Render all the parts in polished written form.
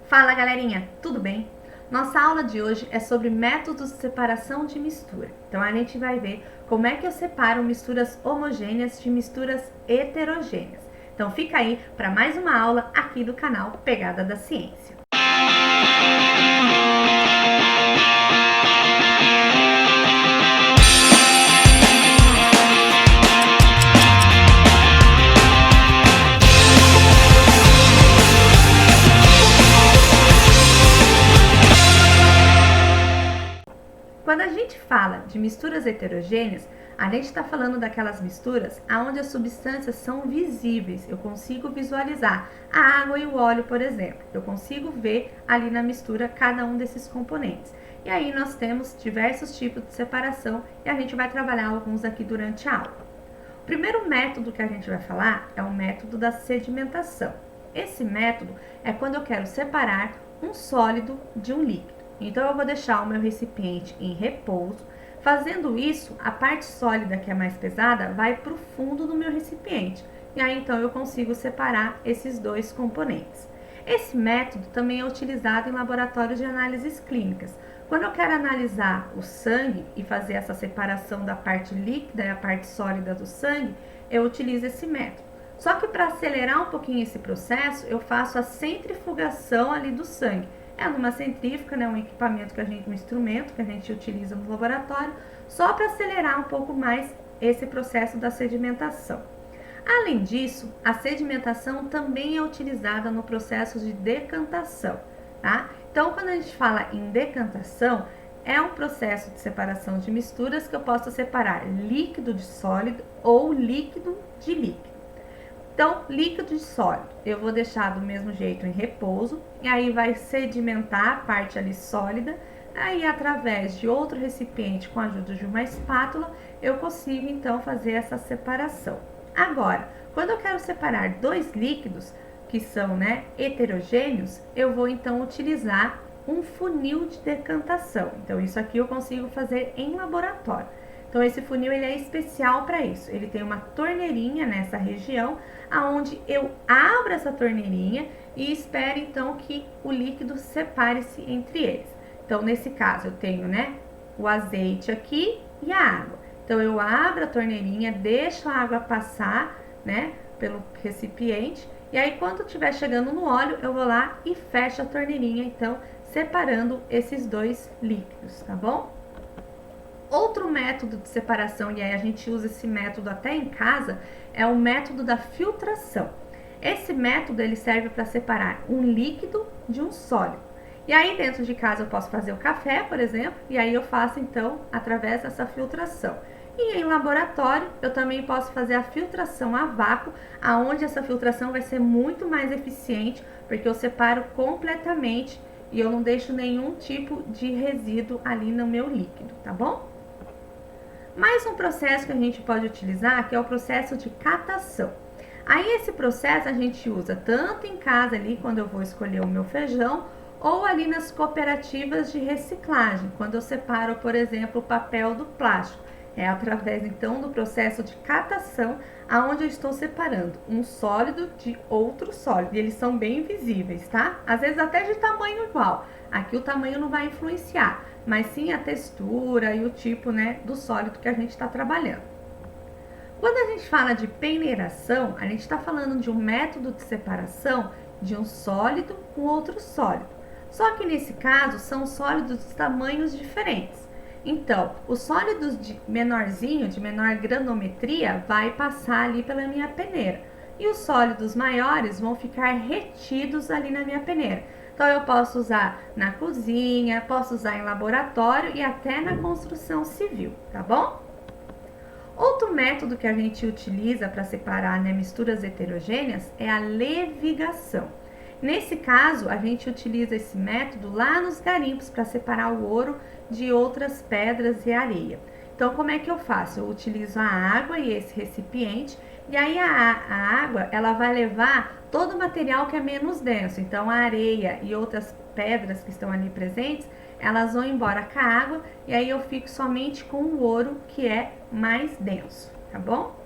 Fala galerinha, tudo bem? Nossa aula de hoje é sobre métodos de separação de mistura. Então a gente vai ver como é que eu separo misturas homogêneas de misturas heterogêneas. Então fica aí para mais uma aula aqui do canal Pegada da Ciência. Quando a gente fala de misturas heterogêneas, a gente está falando daquelas misturas onde as substâncias são visíveis. Eu consigo visualizar a água e o óleo, por exemplo. Eu consigo ver ali na mistura cada um desses componentes. E aí nós temos diversos tipos de separação e a gente vai trabalhar alguns aqui durante a aula. O primeiro método que a gente vai falar é o método da sedimentação. Esse método é quando eu quero separar um sólido de um líquido. Então eu vou deixar o meu recipiente em repouso. Fazendo isso, a parte sólida, que é mais pesada, vai para o fundo do meu recipiente. E aí então eu consigo separar esses dois componentes. Esse método também é utilizado em laboratórios de análises clínicas. Quando eu quero analisar o sangue e fazer essa separação da parte líquida e a parte sólida do sangue, eu utilizo esse método. Só que para acelerar um pouquinho esse processo, eu faço a centrifugação ali do sangue. É numa centrífuga, né, um instrumento que a gente utiliza no laboratório, só para acelerar um pouco mais esse processo da sedimentação. Além disso, a sedimentação também é utilizada no processo de decantação, tá? Então, quando a gente fala em decantação, é um processo de separação de misturas que eu posso separar líquido de sólido ou líquido de líquido. Então, líquido de sólido, eu vou deixar do mesmo jeito em repouso, e aí vai sedimentar a parte ali sólida, aí através de outro recipiente com a ajuda de uma espátula, eu consigo então fazer essa separação. Agora, quando eu quero separar dois líquidos, que são heterogêneos, eu vou então utilizar um funil de decantação. Então, isso aqui eu consigo fazer em laboratório. Então, esse funil ele é especial para isso. Ele tem uma torneirinha nessa região, aonde eu abro essa torneirinha e espero então que o líquido separe-se entre eles. Então, nesse caso, eu tenho o azeite aqui e a água. Então, eu abro a torneirinha, deixo a água passar pelo recipiente. E aí, quando estiver chegando no óleo, eu vou lá e fecho a torneirinha, então, separando esses dois líquidos, tá bom? Outro método de separação, e aí a gente usa esse método até em casa, é o método da filtração. Esse método ele serve para separar um líquido de um sólido. E aí dentro de casa eu posso fazer o café, por exemplo, e aí eu faço então através dessa filtração. E em laboratório eu também posso fazer a filtração a vácuo, aonde essa filtração vai ser muito mais eficiente, porque eu separo completamente e eu não deixo nenhum tipo de resíduo ali no meu líquido, tá bom? Mais um processo que a gente pode utilizar, que é o processo de catação. Aí esse processo a gente usa tanto em casa ali, quando eu vou escolher o meu feijão, ou ali nas cooperativas de reciclagem, quando eu separo, por exemplo, o papel do plástico. É através então do processo de catação, aonde eu estou separando um sólido de outro sólido. E eles são bem visíveis, tá? Às vezes até de tamanho igual. Aqui o tamanho não vai influenciar, mas sim a textura e o tipo do sólido que a gente está trabalhando. Quando a gente fala de peneiração, a gente está falando de um método de separação de um sólido com outro sólido. Só que nesse caso são sólidos de tamanhos diferentes. Então, os sólidos de menorzinho, de menor granometria, vai passar ali pela minha peneira. E os sólidos maiores vão ficar retidos ali na minha peneira. Então, eu posso usar na cozinha, posso usar em laboratório e até na construção civil, tá bom? Outro método que a gente utiliza para separar misturas heterogêneas é a levigação. Nesse caso, a gente utiliza esse método lá nos garimpos para separar o ouro de outras pedras e areia. Então, como é que eu faço? Eu utilizo a água e esse recipiente, e aí a água ela vai levar todo o material que é menos denso. Então, a areia e outras pedras que estão ali presentes, elas vão embora com a água, e aí eu fico somente com o ouro que é mais denso, tá bom?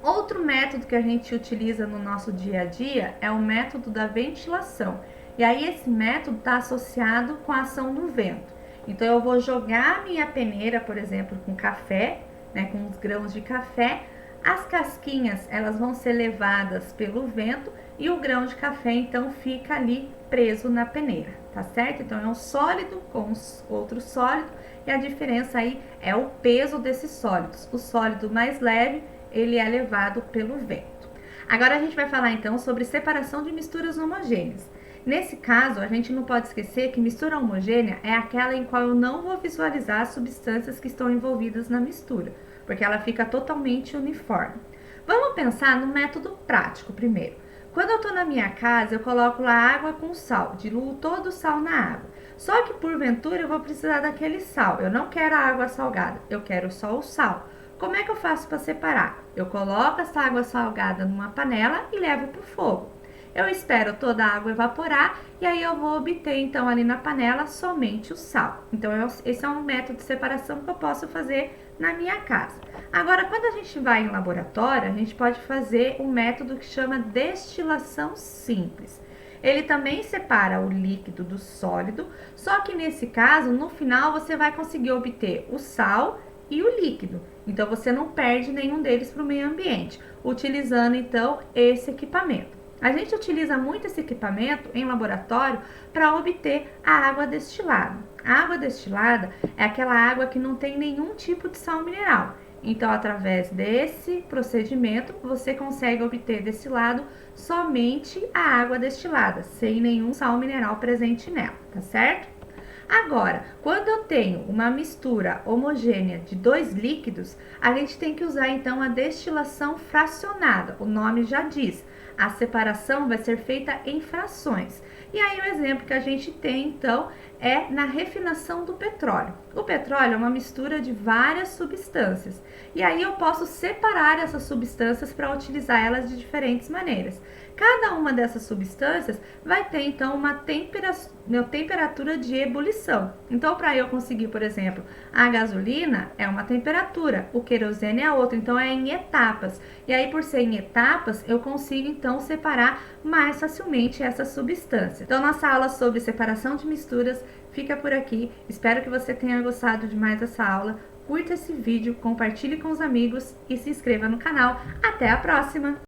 Outro método que a gente utiliza no nosso dia a dia é o método da ventilação. E aí esse método está associado com a ação do vento. Então eu vou jogar a minha peneira, por exemplo, com café, né, com os grãos de café. As casquinhas, elas vão ser levadas pelo vento e o grão de café então fica ali preso na peneira, tá certo? Então é um sólido com outro sólido e a diferença aí é o peso desses sólidos. O sólido mais leve, ele é levado pelo vento. Agora a gente vai falar então sobre separação de misturas homogêneas. Nesse caso, a gente não pode esquecer que mistura homogênea é aquela em qual eu não vou visualizar as substâncias que estão envolvidas na mistura, porque ela fica totalmente uniforme. Vamos pensar no método prático primeiro. Quando eu estou na minha casa, eu coloco lá água com sal, diluo todo o sal na água. Só que porventura eu vou precisar daquele sal. Eu não quero a água salgada, eu quero só o sal. Como é que eu faço para separar? Eu coloco essa água salgada numa panela e levo para o fogo. Eu espero toda a água evaporar e aí eu vou obter então ali na panela somente o sal. Então esse é um método de separação que eu posso fazer na minha casa. Agora, quando a gente vai em laboratório, a gente pode fazer um método que chama destilação simples. Ele também separa o líquido do sólido, só que nesse caso, no final, você vai conseguir obter o sal e o líquido. Então, você não perde nenhum deles para o meio ambiente, utilizando então esse equipamento. A gente utiliza muito esse equipamento em laboratório para obter a água destilada. A água destilada é aquela água que não tem nenhum tipo de sal mineral. Então, através desse procedimento, você consegue obter destilado somente a água destilada, sem nenhum sal mineral presente nela, tá certo? Agora, quando eu tenho uma mistura homogênea de dois líquidos, a gente tem que usar então a destilação fracionada. O nome já diz, a separação vai ser feita em frações. E aí o exemplo que a gente tem então é na refinação do petróleo. O petróleo é uma mistura de várias substâncias. E aí eu posso separar essas substâncias para utilizar elas de diferentes maneiras. Cada uma dessas substâncias vai ter então uma temperatura de ebulição. Então, para eu conseguir, por exemplo, a gasolina é uma temperatura, o querosene é outra, então é em etapas. E aí, por ser em etapas, eu consigo então separar mais facilmente essas substâncias. Então, nossa aula sobre separação de misturas fica por aqui. Espero que você tenha gostado de mais essa aula. Curta esse vídeo, compartilhe com os amigos e se inscreva no canal. Até a próxima!